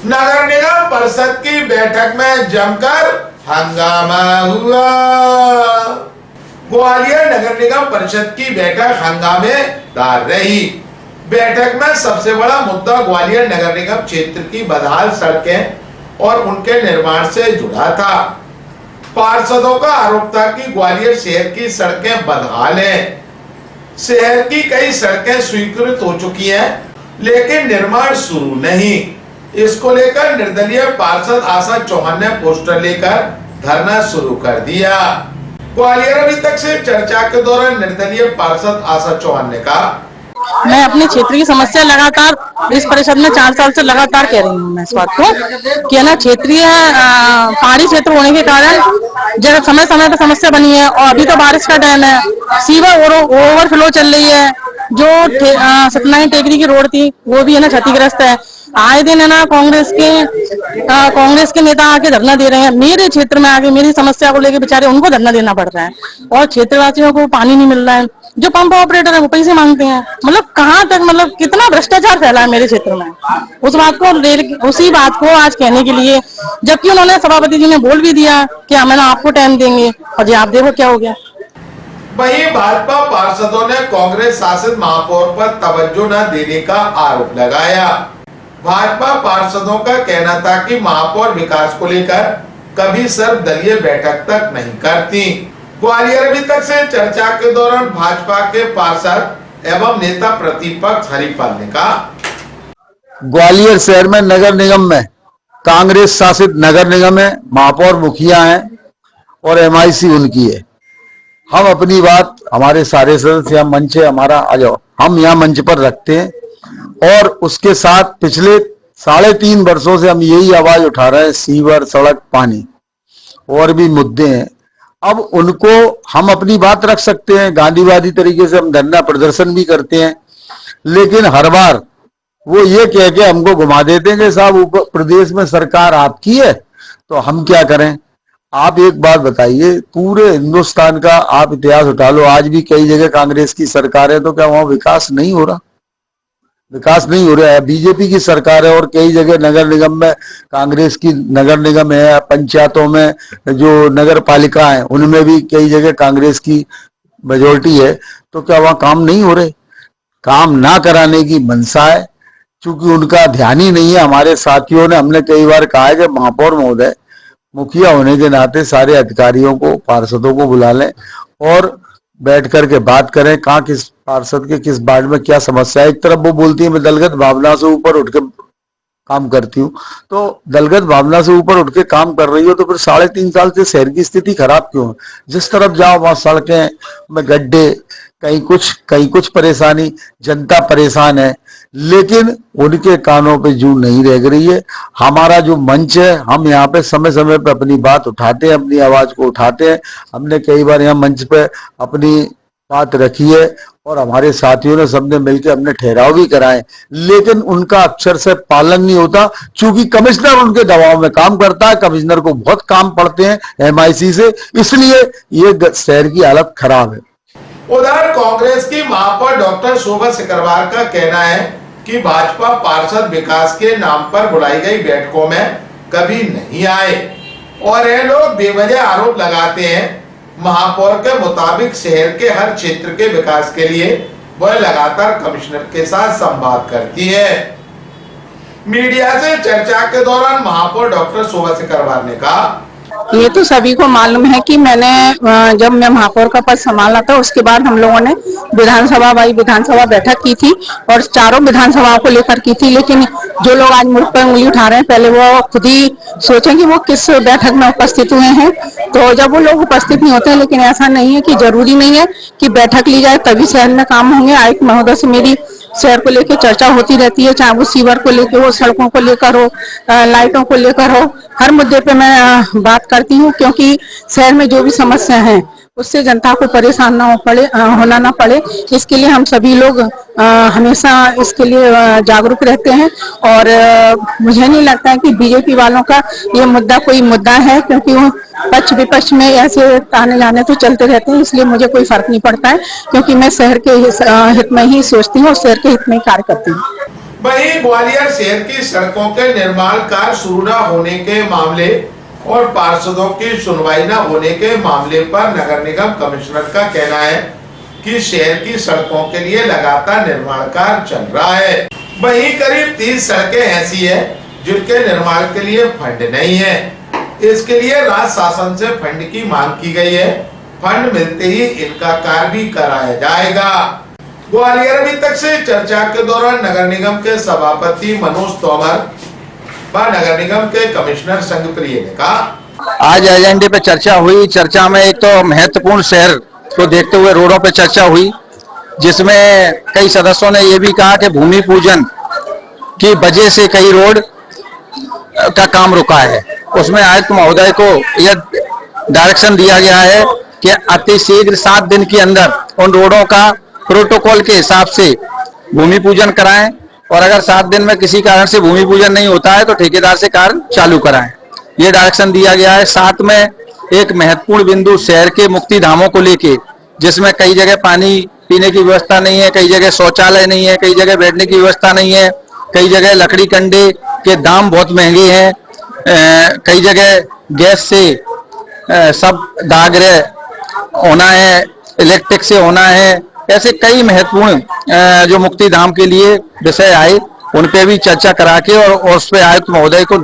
नगर निगम परिषद की बैठक में जमकर हंगामा हुआ। ग्वालियर नगर निगम परिषद की बैठक हंगामेदार रही। बैठक में सबसे बड़ा मुद्दा ग्वालियर नगर निगम क्षेत्र की बदहाल सड़कें और उनके निर्माण से जुड़ा था। पार्षदों का आरोप था कि ग्वालियर शहर की सड़कें बदहाल हैं। शहर की कई सड़कें स्वीकृत हो चुकी हैं, लेकिन निर्माण शुरू नहीं। इसको लेकर निर्दलीय पार्षद आशा चौहान ने पोस्टर लेकर धरना शुरू कर दिया। ग्वालियर अभी तक से चर्चा के दौरान निर्दलीय पार्षद आशा चौहान ने कहा, मैं अपने क्षेत्र की समस्या लगातार इस परिषद में 4 साल से लगातार कह रही हूँ मैं इस बात को कि ना क्षेत्रीय पहाड़ी क्षेत्र होने के कारण जब समय समय पर समस्या बनी है और अभी तो बारिश का टाइम है, सीवर ओवरफ्लो चल रही है। जो सतनाई टेकरी की रोड थी वो भी है ना क्षतिग्रस्त है। आए दिन है ना कांग्रेस के नेता आके धरना दे रहे हैं। मेरे क्षेत्र में आके मेरी समस्या को लेकर बेचारे उनको धरना देना पड़ रहा है और क्षेत्रवासियों को पानी नहीं मिल रहा है। जो पंप ऑपरेटर है वो पैसे मांगते हैं। मतलब कहाँ तक, मतलब कितना भ्रष्टाचार फैला है मेरे क्षेत्र में। उसी बात को आज कहने के लिए, जबकि उन्होंने सभापति जी ने बोल भी दिया कि हम आपको टाइम देंगे, और जी आप देखो क्या हो गया। वहीं भाजपा पार्षदों ने कांग्रेस शासित महापौर पर तवज्जो न देने का आरोप लगाया। भाजपा पार्षदों का कहना था कि महापौर विकास को लेकर कभी सर्वदलीय बैठक तक नहीं करती। ग्वालियर अभी तक से चर्चा के दौरान भाजपा के पार्षद एवं नेता प्रतिपक्ष हरिपाल ने कहा, ग्वालियर शहर में नगर निगम में कांग्रेस शासित नगर निगम है, महापौर मुखिया हैं और एमआईसी उनकी है। हम अपनी बात, हमारे सारे सदस्य यहाँ मंच है हमारा, आ जाओ, हम यहाँ मंच पर रखते हैं और उसके साथ पिछले 3.5 वर्षों से हम यही आवाज उठा रहे हैं। सीवर, सड़क, पानी और भी मुद्दे हैं। अब उनको हम अपनी बात रख सकते हैं, गांधीवादी तरीके से हम धरना प्रदर्शन भी करते हैं, लेकिन हर बार वो ये कह के हमको घुमा देते हैं कि साहब ऊपर प्रदेश में सरकार आपकी है तो हम क्या करें। आप एक बात बताइए, पूरे हिंदुस्तान का आप इतिहास उठा लो, आज भी कई जगह कांग्रेस की सरकार है तो क्या वहां विकास नहीं हो रहा? विकास नहीं हो रहा है। बीजेपी की सरकार है और कई जगह नगर निगम में कांग्रेस की नगर निगम है, पंचायतों में जो नगर पालिका है उनमें भी कई जगह कांग्रेस की मेजोरिटी है, तो क्या वहां काम नहीं हो रहे? काम ना कराने की मंशा है, चूंकि उनका ध्यान ही नहीं है। हमारे साथियों ने, हमने कई बार कहा है कि महापौर महोदय मुखिया होने के नाते सारे अधिकारियों को, पार्षदों को बुला लें और बैठ करके बात करें, कहाँ किस पार्षद के किस वार्ड में क्या समस्या है। एक तरफ वो बोलती है मैं दलगत भावना से ऊपर उठ के काम करती हूँ, तो दलगत भावना से ऊपर उठ के काम कर रही हो तो फिर 3.5 साल से शहर की स्थिति खराब क्यों है? जिस तरफ जाओ वहां सड़कें में गड्ढे, कहीं कुछ परेशानी, जनता परेशान है, लेकिन उनके कानों पे जू नहीं रह रही है। हमारा जो मंच है, हम यहाँ पे समय समय पे अपनी बात उठाते हैं, अपनी आवाज को उठाते हैं। हमने कई बार यहाँ मंच पे अपनी बात रखी है और हमारे साथियों ने सबने मिलकर अपने ठहराव भी कराए, लेकिन उनका अक्षर से पालन नहीं होता, क्योंकि कमिश्नर उनके दबाव में काम करता है। कमिश्नर को बहुत काम पड़ते हैं एमआईसी से, इसलिए ये शहर की हालत खराब है। उधर कांग्रेस की महापौर डॉक्टर शोभा सिकरवार का कहना है कि भाजपा पार्षद विकास के नाम पर बुलाई गई बैठकों में कभी नहीं आए और ये लोग बेवजह आरोप लगाते हैं। महापौर के मुताबिक शहर के हर क्षेत्र के विकास के लिए वह लगातार कमिश्नर के साथ संवाद करती है। मीडिया से चर्चा के दौरान महापौर डॉक्टर शोभा सिकरवार ने कहा, ये तो सभी को मालूम है कि मैंने जब मैं महापौर का पद संभाला था उसके बाद हम लोगों ने विधानसभा बैठक की थी और चारों विधानसभाओं को लेकर की थी। लेकिन जो लोग आज मुझ पर उंगली उठा रहे हैं, पहले वो खुद ही सोचें कि वो किस बैठक में उपस्थित हुए हैं। तो जब वो लोग उपस्थित नहीं होते हैं, लेकिन ऐसा नहीं है कि जरूरी नहीं है कि बैठक ली जाए तभी शहर में काम होंगे। आयुक्त महोदय से मेरी शहर को लेकर चर्चा होती रहती है, चाहे वो सीवर को लेकर हो, सड़कों को लेकर हो, लाइटों को लेकर हो, हर मुद्दे पे मैं बात करती हूँ, क्योंकि शहर में जो भी समस्या है उससे जनता को परेशान होना ना पड़े, इसके लिए हम सभी लोग हमेशा इसके लिए जागरूक रहते हैं। और मुझे नहीं लगता है कि बीजेपी वालों का ये मुद्दा कोई मुद्दा है, क्योंकि वो पक्ष विपक्ष में ऐसे आने जाने तो चलते रहते हैं, इसलिए मुझे कोई फर्क नहीं पड़ता है, क्योंकि मैं शहर के हित में ही सोचती हूँ और शहर के हित में ही कार्य करती हूँ। वहीं ग्वालियर शहर की सड़कों के निर्माण कार्य शुरू न होने के मामले और पार्षदों की सुनवाई न होने के मामले पर नगर निगम कमिश्नर का कहना है कि शहर की सड़कों के लिए लगातार निर्माण कार्य चल रहा है। वहीं करीब 30 सड़कें ऐसी है जिनके निर्माण के लिए फंड नहीं है। इसके लिए राज्य शासन से फंड की मांग की गई है। फंड मिलते ही इनका कार्य भी कराया जाएगा। ग्वालियर अभी तक से चर्चा के दौरान नगर निगम के सभापति मनोज तोमर व नगर निगम के कमिश्नर संघप्रिय ने कहा, आज एजेंडे पे चर्चा हुई। चर्चा में एक तो महत्वपूर्ण शहर को देखते हुए रोडों पे चर्चा हुई, जिसमें कई सदस्यों ने ये भी कहा कि भूमि पूजन की वजह से कई रोड का काम रुका है। उसमें आयुक्त महोदय को यह डायरेक्शन दिया गया है कि अति शीघ्र 7 दिन के अंदर उन रोडों का प्रोटोकॉल के हिसाब से भूमि पूजन कराएं, और अगर 7 दिन में किसी कारण से भूमि पूजन नहीं होता है तो ठेकेदार से कार्य चालू कराएं। ये डायरेक्शन दिया गया है। साथ में एक महत्वपूर्ण बिंदु शहर के मुक्ति धामों को लेके, जिसमें कई जगह पानी पीने की व्यवस्था नहीं है, कई जगह शौचालय नहीं है, कई जगह बैठने की व्यवस्था नहीं है, कई जगह लकड़ी कंडे के दाम बहुत महंगे हैं, कई जगह गैस से सब दागरे होना है, इलेक्ट्रिक से होना है। ऐसे कई महत्वपूर्ण जो मुक्ति धाम के लिए विषय आए उन पे भी चर्चा करा के और उस पे आयुक्त महोदय को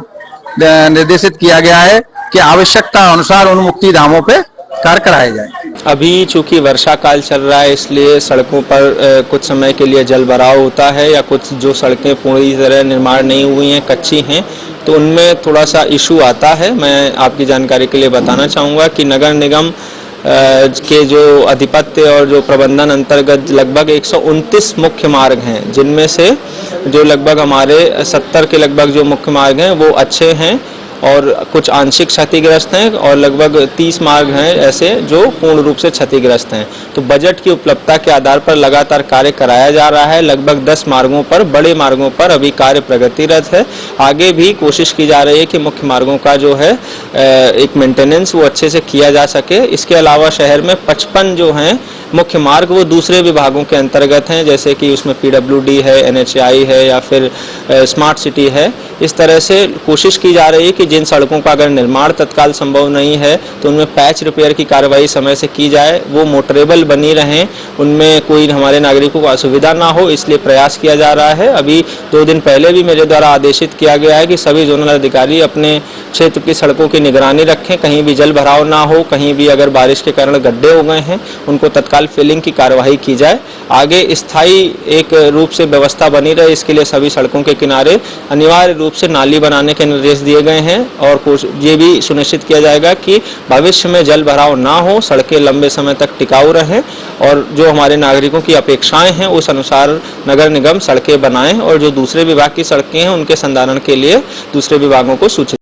निर्देशित किया गया है कि आवश्यकता अनुसार उन मुक्ति धामों पे कार्य कराए जाए। अभी चूंकि वर्षा काल चल रहा है, इसलिए सड़कों पर कुछ समय के लिए जल भराव होता है, या कुछ जो सड़कें पूरी तरह निर्माण नहीं हुई हैं, कच्ची हैं, तो उनमें थोड़ा सा इशू आता है। मैं आपकी जानकारी के लिए बताना चाहूँगा कि नगर निगम के जो अधिपत्य और जो प्रबंधन अंतर्गत लगभग 129 मुख्य मार्ग हैं, जिनमें से जो लगभग हमारे 70 के लगभग जो मुख्य मार्ग हैं वो अच्छे हैं और कुछ आंशिक क्षतिग्रस्त हैं, और लगभग 30 मार्ग हैं ऐसे जो पूर्ण रूप से क्षतिग्रस्त हैं। तो बजट की उपलब्धता के आधार पर लगातार कार्य कराया जा रहा है। लगभग 10 मार्गों पर, बड़े मार्गों पर अभी कार्य प्रगतिरत है। आगे भी कोशिश की जा रही है कि मुख्य मार्गों का जो है एक मेंटेनेंस वो अच्छे से किया जा सके। इसके अलावा शहर में 55 जो हैं मुख्य मार्ग वो दूसरे विभागों के अंतर्गत हैं, जैसे कि उसमें PWD है, NHAI है, या फिर स्मार्ट सिटी है। इस तरह से कोशिश की जा रही है कि जिन सड़कों का अगर निर्माण तत्काल संभव नहीं है तो उनमें पैच रिपेयर की कार्रवाई समय से की जाए, वो मोटरेबल बनी रहें, उनमें कोई हमारे नागरिकों को असुविधा ना हो, इसलिए प्रयास किया जा रहा है। अभी 2 दिन पहले भी मेरे द्वारा आदेशित किया गया है कि सभी जोनल अधिकारी अपने क्षेत्र की सड़कों की निगरानी रखें, कहीं भी जल भराव ना हो, कहीं भी अगर बारिश के कारण गड्ढे हो गए हैं उनको तत्काल फिलिंग की कार्रवाई की जाए। आगे स्थायी एक रूप से व्यवस्था बनी रहे, इसके लिए सभी सड़कों के किनारे अनिवार्य रूप से नाली बनाने के निर्देश दिए गए हैं, और ये भी सुनिश्चित किया जाएगा कि भविष्य में जल भराव ना हो, सड़कें लंबे समय तक टिकाऊ रहें, और जो हमारे नागरिकों की अपेक्षाएं हैं उस अनुसार नगर निगम सड़कें बनाएं, और जो दूसरे विभाग की सड़कें हैं उनके संधारण के लिए दूसरे विभागों को सूचित